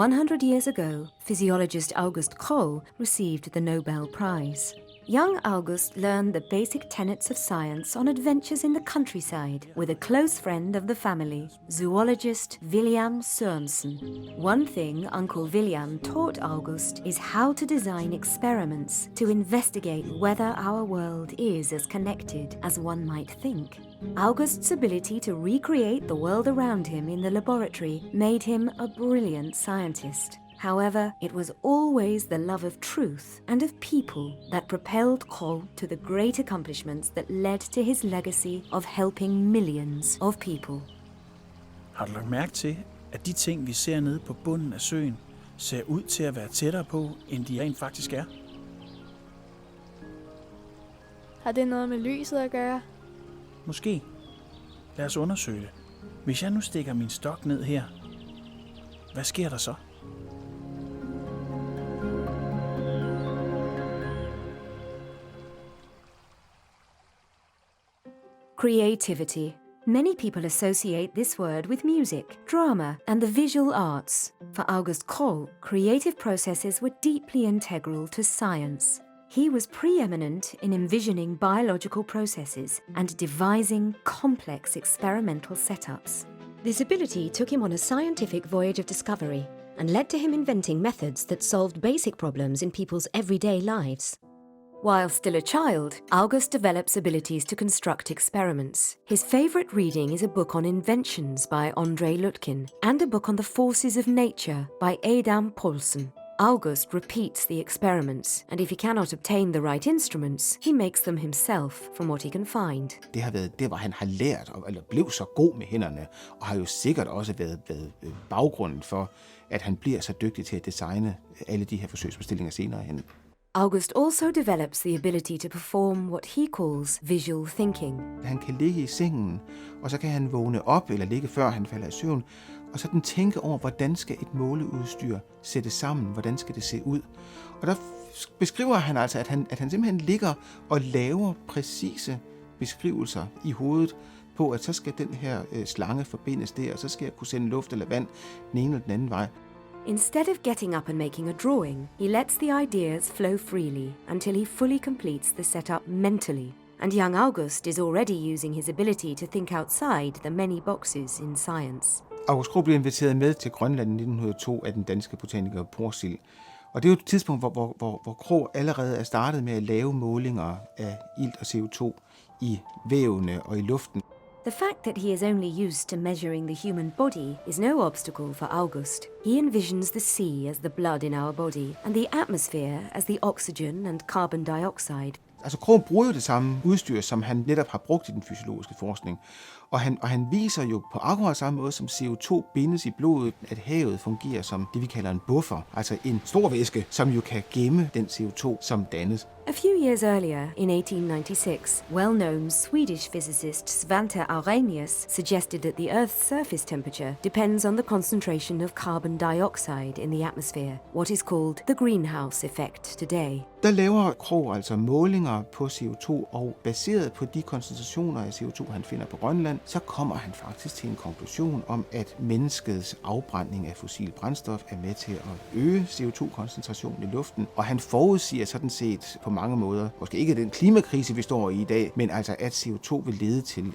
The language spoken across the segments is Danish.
100 years ago, physiologist August Kohl received the Nobel Prize. Young August learned the basic tenets of science on adventures in the countryside with a close friend of the family, zoologist William Sørensen. One thing Uncle William taught August is how to design experiments to investigate whether our world is as connected as one might think. August's ability to recreate the world around him in the laboratory made him a brilliant scientist. However, it was always the love of truth and of people that propelled Kohl to the great accomplishments that led to his legacy of helping millions of people. Har du lagt mærke til, at de ting, vi ser nede på bunden af søen, ser ud til at være tættere på, end de rent faktisk er? Har det noget med lyset at gøre? Måske. Lad os undersøge det. Hvis jeg nu stikker min stok ned her, hvad sker der så? Creativity. Many people associate this word with music, drama, and the visual arts. For August Kohl, creative processes were deeply integral to science. He was preeminent in envisioning biological processes and devising complex experimental setups. This ability took him on a scientific voyage of discovery and led to him inventing methods that solved basic problems in people's everyday lives. While still a child, August develops abilities to construct experiments. His favorite reading is a book on inventions by Andrei Lutkin and a book on the forces of nature by Adam Poulsen. August repeats the experiments, and if he cannot obtain the right instruments, he makes them himself from what he can find. Det har været det, hvor han har lært, eller blev så god med hænderne, og har jo sikkert også været baggrunden for, at han bliver så dygtig til at designe alle de her forsøgsbestillinger senere hen. August also develops the ability to perform what he calls visual thinking. Han kan ligge i sengen, og så kan han vågne op, eller ligge før han falder i søvn, og sådan tænke over, hvordan skal et måleudstyr sættes sammen, hvordan skal det se ud. Og der beskriver han altså, at han simpelthen ligger og laver præcise beskrivelser i hovedet på, at så skal den her slange forbindes der, og så skal jeg kunne sende luft eller vand den ene eller den anden vej. Instead of getting up and making a drawing, he lets the ideas flow freely until he fully completes the setup mentally. And young August is already using his ability to think outside the many boxes in science. August Kohl blev inviteret med til Grønland i 1902 af den danske botaniker Porsild. Og det er jo et tidspunkt, hvor Krogh allerede er startet med at lave målinger af ilt og CO2 i vævene og i luften. The fact that he is only used to measuring the human body is no obstacle for August. He envisions the sea as the blood in our body, and the atmosphere as the oxygen and carbon dioxide. Altså Krogh bruger jo det samme udstyr, som han netop har brugt i den fysiologiske forskning. Og han viser jo på akkurat samme måde, som CO2 bindes i blodet, at havet fungerer som det, vi kalder en buffer, altså en stor væske, som jo kan gemme den CO2, som dannes. A few years earlier, in 1896, well-known Swedish physicist Svante Arrhenius suggested that the Earth's surface temperature depends on the concentration of carbon dioxide in the atmosphere, what is called the greenhouse effect today. Der laver Krogh altså målinger på CO2, og baseret på de koncentrationer af CO2, han finder på Grønland, så kommer han faktisk til en konklusion om, at menneskets afbrænding af fossil brændstof er med til at øge CO2-koncentrationen i luften, og han forudsiger sådan set på mange måder, måske ikke den klimakrise, vi står i dag, men altså at CO2 vil lede til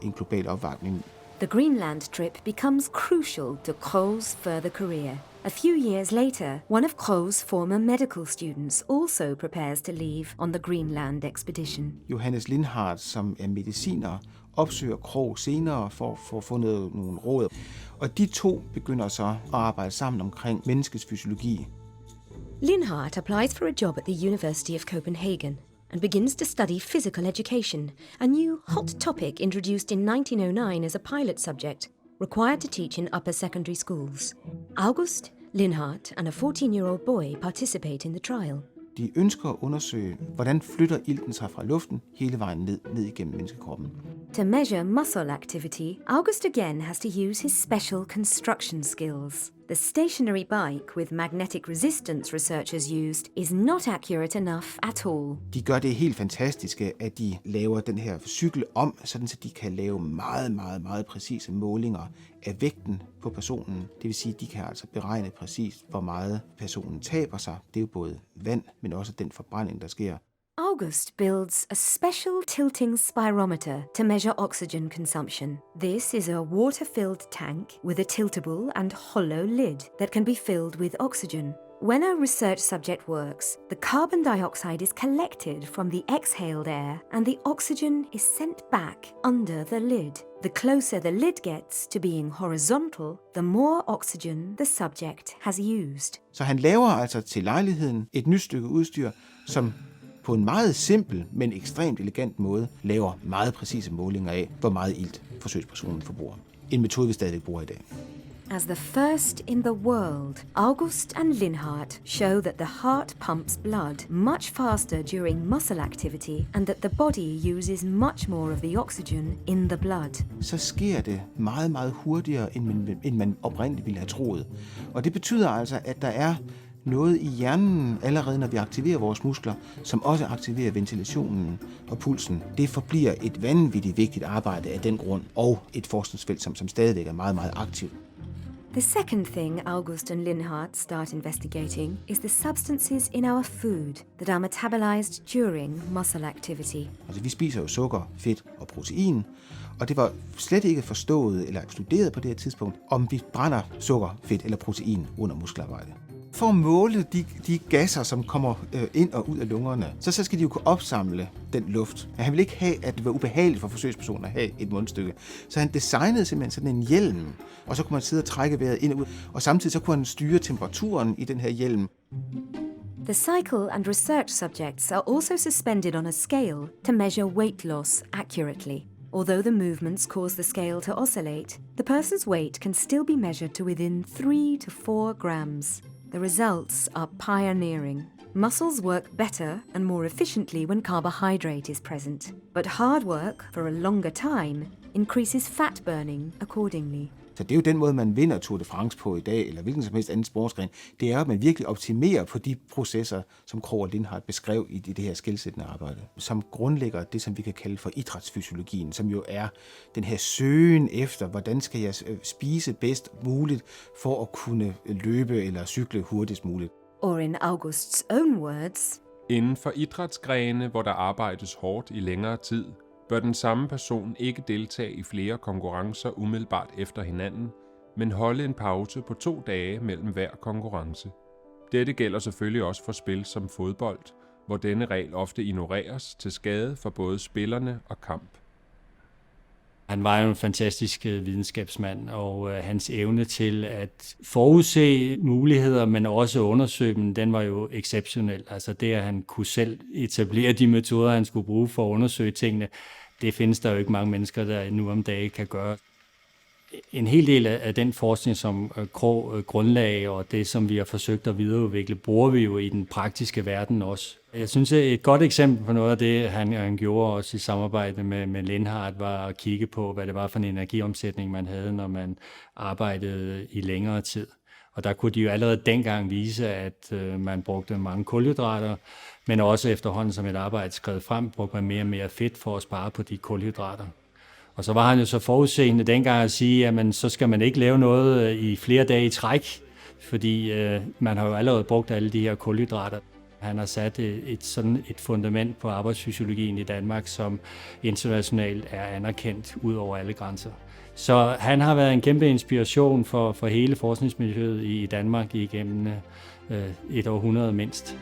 en global opvarmning. The Greenland trip becomes crucial to Kohl's further career. A few years later, one of Kohl's former medical students also prepares to leave on the Greenland expedition. Johannes Lindhardt, som er mediciner, opsøger Krogh senere for at få nogle råd. Og de to begynder så at arbejde sammen omkring menneskets fysiologi. Lindhardt applies for a job at the University of Copenhagen and begins to study physical education, a new hot topic introduced in 1909 as a pilot subject, required to teach in upper secondary schools. August, Lindhardt and a 14-year-old boy participate in the trial. De ønsker at undersøge, hvordan flytter ilten sig fra luften hele vejen ned igennem menneskekroppen. To measure muscle activity, August again has to use his special construction skills. The stationary bike with magnetic resistance researchers used is not accurate enough at all. De gør det helt fantastiske, at de laver den her cykel om, sådan så de kan lave meget, meget, meget præcise målinger af vægten på personen. Det vil sige, at de kan altså beregne præcist, hvor meget personen taber sig. Det er jo både vand, men også den forbrænding, der sker. August builds a special tilting spirometer to measure oxygen consumption. This is a water-filled tank with a tiltable and hollow lid that can be filled with oxygen. When a research subject works, the carbon dioxide is collected from the exhaled air and the oxygen is sent back under the lid. The closer the lid gets to being horizontal, the more oxygen the subject has used. Så han laver altså til lejligheden et nyt stykke udstyr, som på en meget simpel, men ekstremt elegant måde laver meget præcise målinger af, hvor meget ilt forsøgspersonen forbruger. En metode, vi stadig bruger i dag. As the first in the world, August and Linhart show that the heart pumps blood much faster during muscle activity and that the body uses much more of the oxygen in the blood. Så sker det meget, meget hurtigere, end man oprindeligt ville have troet. Og det betyder altså, at der er noget i hjernen, allerede når vi aktiverer vores muskler, som også aktiverer ventilationen og pulsen. Det forbliver et vanvittigt vigtigt arbejde af den grund, og et forskningsfelt, som stadigvæk er meget, meget aktivt. The second thing August and Linhart start investigating is the substances in our food that are metabolized during muscle activity. Altså, vi spiser jo sukker, fedt og protein, og det var slet ikke forstået eller studeret på det her tidspunkt, om vi brænder sukker, fedt eller protein under muskelarbejde. For at måle de gasser, som kommer ind og ud af lungerne, så skal de jo kunne opsamle den luft. Han ville ikke have, at det var ubehageligt for forsøgspersonen at have et mundstykke. Så han designede simpelthen sådan en hjelm, og så kunne man sidde og trække vejret ind og ud, og samtidig så kunne han styre temperaturen i den her hjelm. The cycle and research subjects are also suspended on a scale to measure weight loss accurately. Although the movements cause the scale to oscillate, the person's weight can still be measured to within 3 to 4 grams. The results are pioneering. Muscles work better and more efficiently when carbohydrate is present, but hard work for a longer time increases fat burning accordingly. Så det er jo den måde, man vinder Tour de France på i dag, eller hvilken som helst anden sportsgren. Det er, at man virkelig optimerer på de processer, som Krogh og Linhart beskrev i det her skelsættende arbejde, som grundlægger det, som vi kan kalde for idrætsfysiologien, som jo er den her søgen efter, hvordan skal jeg spise bedst muligt for at kunne løbe eller cykle hurtigst muligt. Or in August's own words, inden for idrætsgrene, hvor der arbejdes hårdt i længere tid, bør den samme person ikke deltage i flere konkurrencer umiddelbart efter hinanden, men holde en pause på 2 dage mellem hver konkurrence. Dette gælder selvfølgelig også for spil som fodbold, hvor denne regel ofte ignoreres til skade for både spillerne og kamp. Han var jo en fantastisk videnskabsmand, og hans evne til at forudse muligheder, men også undersøge dem, den var jo exceptionel. Altså det, at han kunne selv etablere de metoder, han skulle bruge for at undersøge tingene, det findes der jo ikke mange mennesker, der nu om dagen kan gøre. En hel del af den forskning, som Krogh grundlagde, og det, som vi har forsøgt at videreudvikle, bruger vi jo i den praktiske verden også. Jeg synes, et godt eksempel på noget af det, han gjorde også i samarbejde med Linhart, var at kigge på, hvad det var for en energiomsætning, man havde, når man arbejdede i længere tid. Og der kunne de jo allerede dengang vise, at man brugte mange kulhydrater, men også efterhånden som et arbejde skred frem, brugte man mere og mere fedt for at spare på de kulhydrater. Og så var han jo så forudseende dengang at sige, at så skal man ikke lave noget i flere dage i træk, fordi man har jo allerede brugt alle de her kulhydrater. Han har sat et fundament på arbejdsfysiologien i Danmark, som internationalt er anerkendt ud over alle grænser. Så han har været en kæmpe inspiration for hele forskningsmiljøet i Danmark igennem et århundrede mindst.